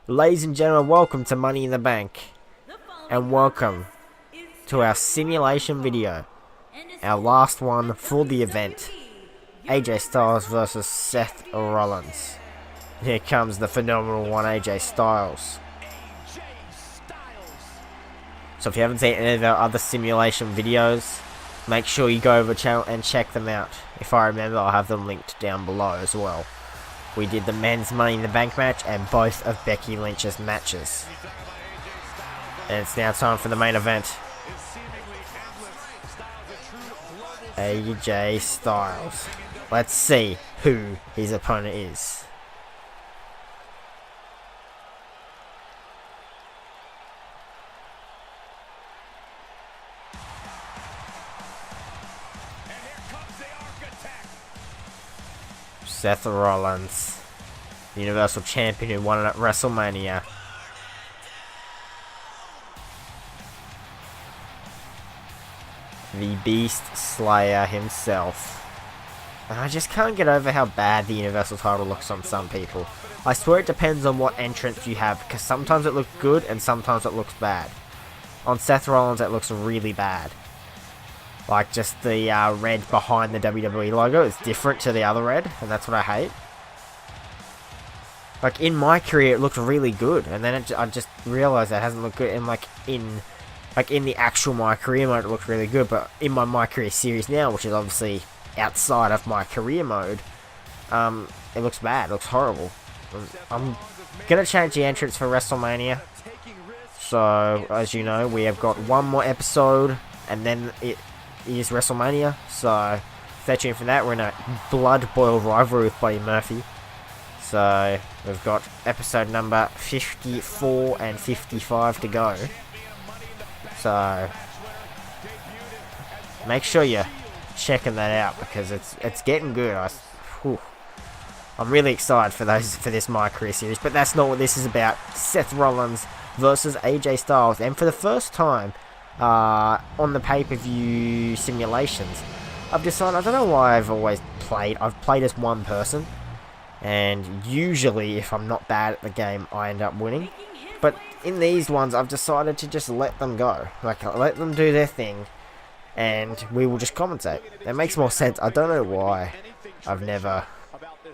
Ladies and gentlemen, welcome to Money in the Bank, and welcome to our simulation video, our last one for the event, AJ Styles versus Seth Rollins. Here comes the phenomenal one, AJ Styles. So if you haven't seen any of our other simulation videos, make sure you go over the channel and check them out. If I remember, I'll have them linked down below as well. We did the men's Money in the Bank match and both of Becky Lynch's matches. And it's now time for the main event. AJ Styles. Let's see who his opponent is. Seth Rollins, the Universal Champion who won it at WrestleMania. The Beast Slayer himself. And I just can't get over how bad the Universal title looks on some people. I swear it depends on what entrance you have, because sometimes it looks good and sometimes it looks bad. On Seth Rollins it looks really bad. Like, just the red behind the WWE logo is different to the other red, and that's what I hate. Like, in my career, it looked really good, and then I just realised that it hasn't looked good. And in the actual My Career mode, it looked really good, but in my Career series now, which is obviously outside of My Career mode, it looks bad. It looks horrible. I'm gonna change the entrance for WrestleMania. So, as you know, we have got one more episode, and then it is WrestleMania, so stay tuned for that. We're in a blood boil rivalry with Buddy Murphy. So we've got episode number 54 and 55 to go. So make sure you're checking that out because it's getting good. I'm really excited for this My Career series, but that's not what this is about. Seth Rollins versus AJ Styles, and for the first time on the pay-per-view simulations, I've decided, I don't know why I've played as one person, and usually if I'm not bad at the game I end up winning, but in these ones I've decided to just let them go, like let them do their thing and we will just commentate. It makes more sense. I don't know why I've never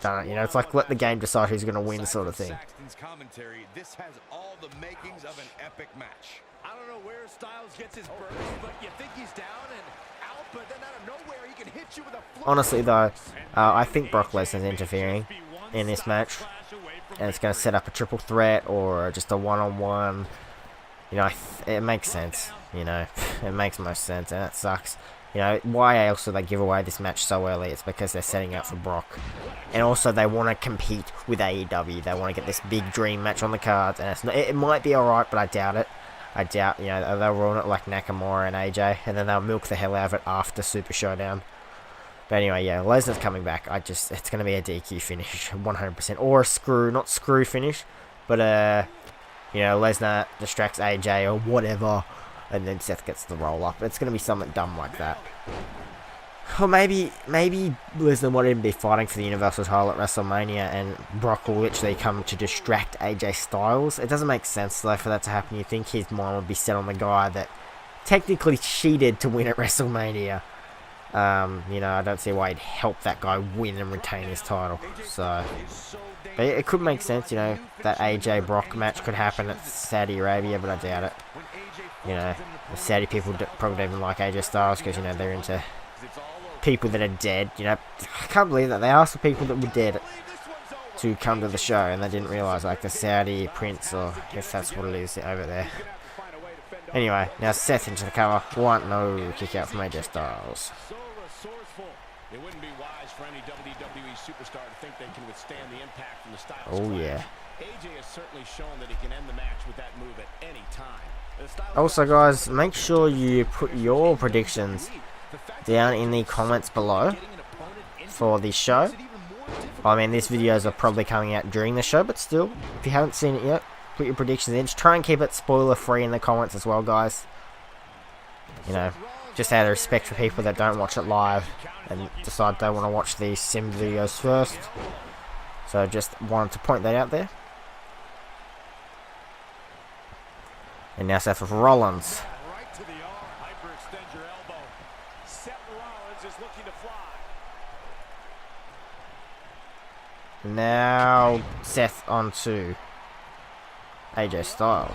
done it, you know, it's like let the game decide who's going to win sort of thing. This has all the makings of an epic match. I don't know where Styles gets his burst, but you think he's down and out, but then out of nowhere he can hit you with a honestly though, I think Brock Lesnar's interfering in this match, and it's going to set up a triple threat or just a one-on-one. You know, it makes sense, you know, it makes most sense, and that sucks. You know, why else do they give away this match so early? It's because they're setting up for Brock. And also, they want to compete with AEW. They want to get this big dream match on the cards. And it might be alright, but I doubt it. I doubt, you know, they'll run it like Nakamura and AJ. And then they'll milk the hell out of it after Super Showdown. But anyway, yeah, Lesnar's coming back. It's going to be a DQ finish, 100%. Or a not screw finish. But, you know, Lesnar distracts AJ or whatever. And then Seth gets the roll up. It's going to be something dumb like that. Or maybe Lesnar won't even be fighting for the Universal title at WrestleMania, and Brock will literally come to distract AJ Styles. It doesn't make sense though for that to happen. You think his mind would be set on the guy that technically cheated to win at WrestleMania. You know, I don't see why he'd help that guy win and retain his title. So, but it could make sense. You know, that AJ Brock match could happen at Saudi Arabia, but I doubt it. You know, the Saudi people probably don't even like AJ Styles because, you know, they're into people that are dead. You know, I can't believe that they asked the people that were dead to come to the show and they didn't realise, like the Saudi prince, or if that's what it is over there. Anyway, now Seth into the cover. No kick out from AJ Styles. It wouldn't be wise for any WWE superstar to think they can withstand the impact from the Styles. Oh yeah. AJ has certainly shown that he can end the match with that move at any time. Also guys, make sure you put your predictions down in the comments below for this show. I mean, these videos are probably coming out during the show, but still, if you haven't seen it yet, put your predictions in. Just try and keep it spoiler free in the comments as well, guys. You know, just out of respect for people that don't watch it live and decide they want to watch these sim videos first. So just wanted to point that out there. And now Seth Rollins. Right to the arm. Hyperextend your elbow. Seth Rollins is looking to fly. Now Seth onto AJ Styles.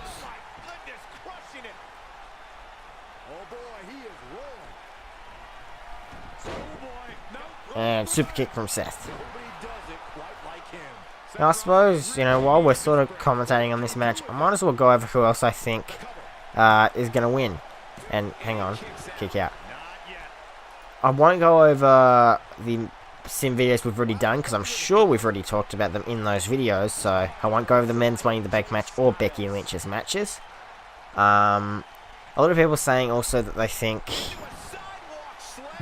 Goodness, crushing it. Oh boy, he is rolling. Oh boy, no. And super kick from Seth. Nobody does it quite like him. Now I suppose, you know, while we're sort of commentating on this match, I might as well go over who else I think is going to win. And hang on, kick out. I won't go over the sim videos we've already done, because I'm sure we've already talked about them in those videos, so I won't go over the men's Money in the Bank match or Becky Lynch's matches. A lot of people saying also that they think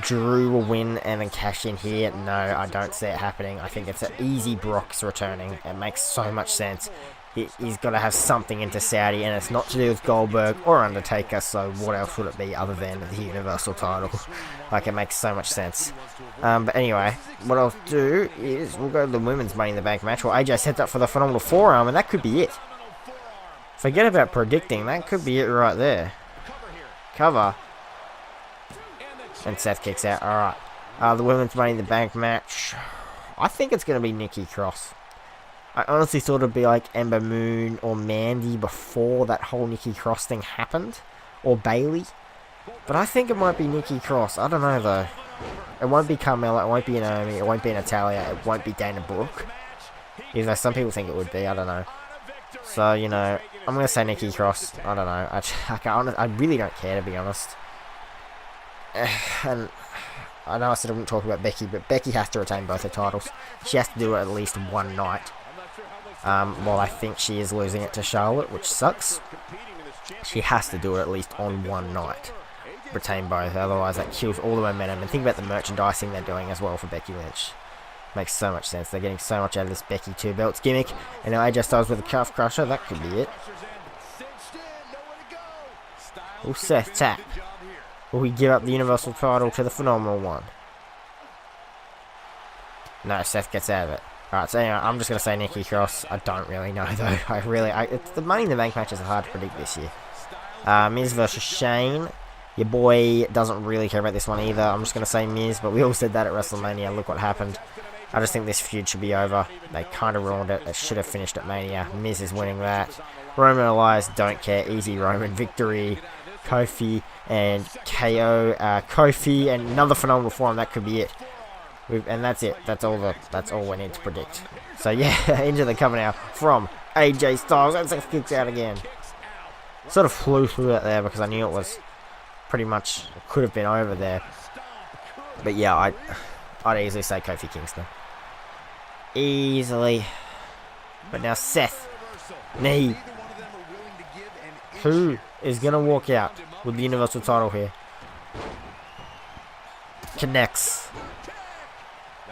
Drew will win and then cash in here. No, I don't see it happening. I think it's an easy Brock's returning. It makes so much sense. He's got to have something into Saudi, and it's not to do with Goldberg or Undertaker, so what else would it be other than the Universal title? Like, it makes so much sense. But anyway, what I'll do is we'll go to the women's Money in the Bank match, where AJ sets up for the phenomenal forearm, and that could be it. Forget about predicting, that could be it right there. Cover. And Seth kicks out. Alright. The women's Money in the Bank match, I think it's going to be Nikki Cross. I honestly thought it'd be like Ember Moon or Mandy before that whole Nikki Cross thing happened. Or Bailey. But I think it might be Nikki Cross. I don't know though. It won't be Carmella, it won't be Naomi, it won't be Natalya, it won't be Dana Brooke. Even though some people think it would be, I don't know. So, you know, I'm going to say Nikki Cross. I don't know. I really don't care, to be honest. And I know I said I wouldn't talk about Becky, but Becky has to retain both her titles. She has to do it at least one night. Well, I think she is losing it to Charlotte, which sucks. She has to do it at least on one night. Retain both, otherwise that kills all the momentum. And think about the merchandising they're doing as well for Becky Lynch. Makes so much sense. They're getting so much out of this Becky 2 belts gimmick. And now AJ Styles with a calf crusher, that could be it. Will Seth tap? Will he give up the Universal title to the Phenomenal One? No, Seth gets out of it. Alright, so anyway, I'm just going to say Nikki Cross. I don't really know, though. It's the Money in the Bank matches are hard to predict this year. Miz versus Shane. Your boy doesn't really care about this one either. I'm just going to say Miz, but we all said that at WrestleMania. Look what happened. I just think this feud should be over. They kind of ruined it. It should have finished at Mania. Miz is winning that. Roman and Elias don't care. Easy Roman victory. Kofi and KO. Kofi and another phenomenal form. That could be it. And that's it. That's all we need to predict. So yeah, into the cover now from AJ Styles. And Seth kicks out again. Sort of flew through it there because I knew it was pretty much, it could have been over there. But yeah, I'd easily say Kofi Kingston. Easily. But now Seth. Knee. Who is going to walk out with the Universal title here? Connects.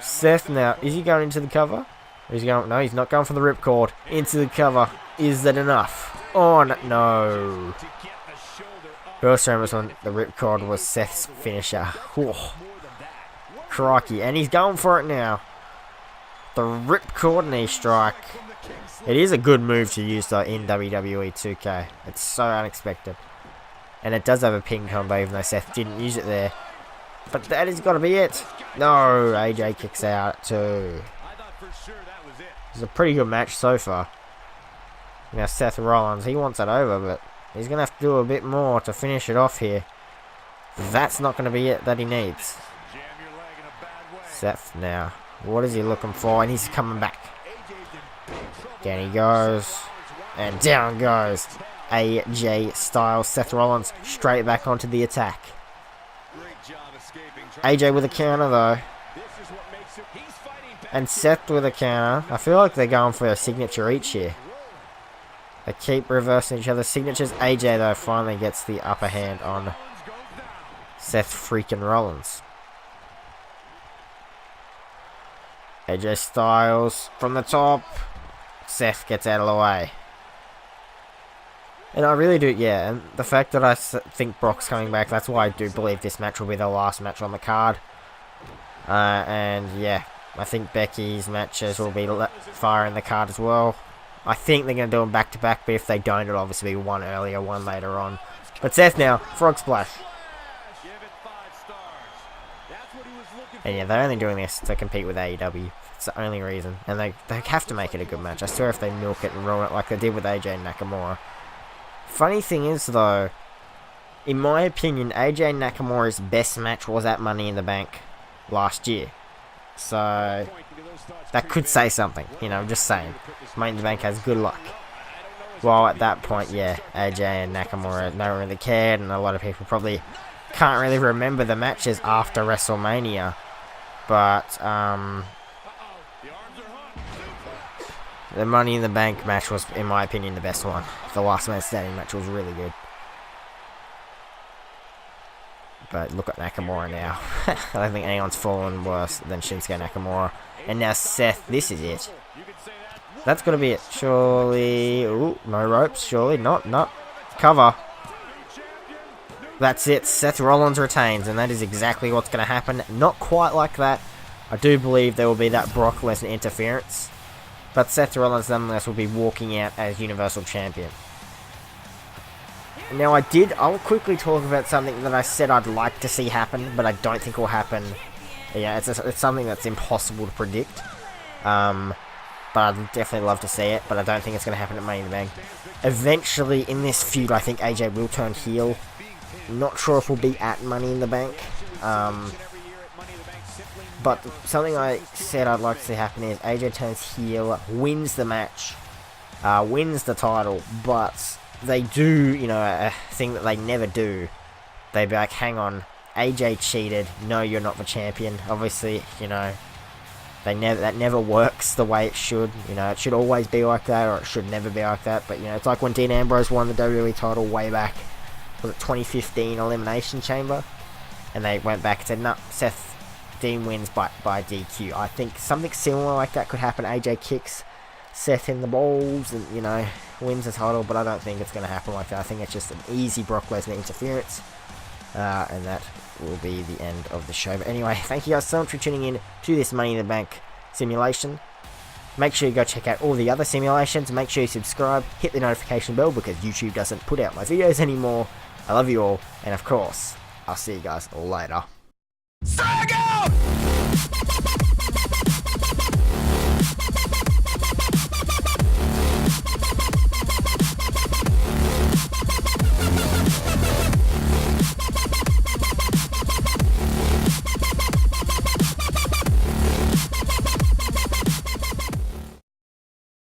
Seth now. Is he going into the cover? He's going. No, he's not going for the ripcord. Into the cover. Is that enough? Oh no. First time was when the ripcord was Seth's finisher. Whew. Crikey. And he's going for it now. The ripcord knee strike. It is a good move to use though in WWE 2K. It's so unexpected. And it does have a pin combo even though Seth didn't use it there. But that has got to be it. No, AJ kicks out too. It's a pretty good match so far. Now Seth Rollins, he wants it over, but he's going to have to do a bit more to finish it off here. That's not going to be it that he needs. Seth now. What is he looking for? And he's coming back. Down he goes. And down goes AJ Styles. Seth Rollins straight back onto the attack. AJ with a counter though. And Seth with a counter. I feel like they're going for a signature each here. They keep reversing each other's signatures. AJ though finally gets the upper hand on Seth freaking Rollins. AJ Styles from the top. Seth gets out of the way. And I really do, yeah, and the fact that I think Brock's coming back, that's why I do believe this match will be the last match on the card. And yeah, I think Becky's matches will be far in the card as well. I think they're going to do them back-to-back, but if they don't, it'll obviously be one earlier, one later on. But Seth now, Frog Splash. And yeah, they're only doing this to compete with AEW. It's the only reason. And they have to make it a good match. I swear if they milk it and ruin it like they did with AJ and Nakamura. Funny thing is, though, in my opinion, AJ and Nakamura's best match was at Money in the Bank last year. So, that could say something. You know, I'm just saying. Money in the Bank has good luck. Well, at that point, yeah, AJ and Nakamura don't really cared, and a lot of people probably can't really remember the matches after WrestleMania. But, the Money in the Bank match was, in my opinion, the best one. The Last Man Standing match was really good. But look at Nakamura now. I don't think anyone's fallen worse than Shinsuke Nakamura. And now Seth, this is it. That's got to be it. Surely. Ooh, no ropes. Surely. Not. Cover. That's it. Seth Rollins retains. And that is exactly what's going to happen. Not quite like that. I do believe there will be that Brock Lesnar interference. But Seth Rollins, nonetheless, will be walking out as Universal Champion. Now, I'll quickly talk about something that I said I'd like to see happen, but I don't think will happen. Yeah, it's something that's impossible to predict. But I'd definitely love to see it, but I don't think it's going to happen at Money in the Bank. Eventually, in this feud, I think AJ will turn heel. Not sure if we'll be at Money in the Bank. But something I said I'd like to see happen is AJ turns heel, wins the match, wins the title, but they do, you know, a thing that they never do. They'd be like, hang on, AJ cheated, no, you're not the champion. Obviously, you know, that never works the way it should. You know, it should always be like that, or it should never be like that. But, you know, it's like when Dean Ambrose won the WWE title way back, was it 2015 Elimination Chamber? And they went back and said, no, Dean wins by DQ. I think something similar like that could happen. AJ kicks Seth in the balls and, you know, wins the title, but I don't think it's going to happen like that. I think it's just an easy Brock Lesnar interference, and that will be the end of the show. But anyway, thank you guys so much for tuning in to this Money in the Bank simulation. Make sure you go check out all the other simulations. Make sure you subscribe, hit the notification bell, because YouTube doesn't put out my videos anymore. I love you all, and of course, I'll see you guys later. Frag out!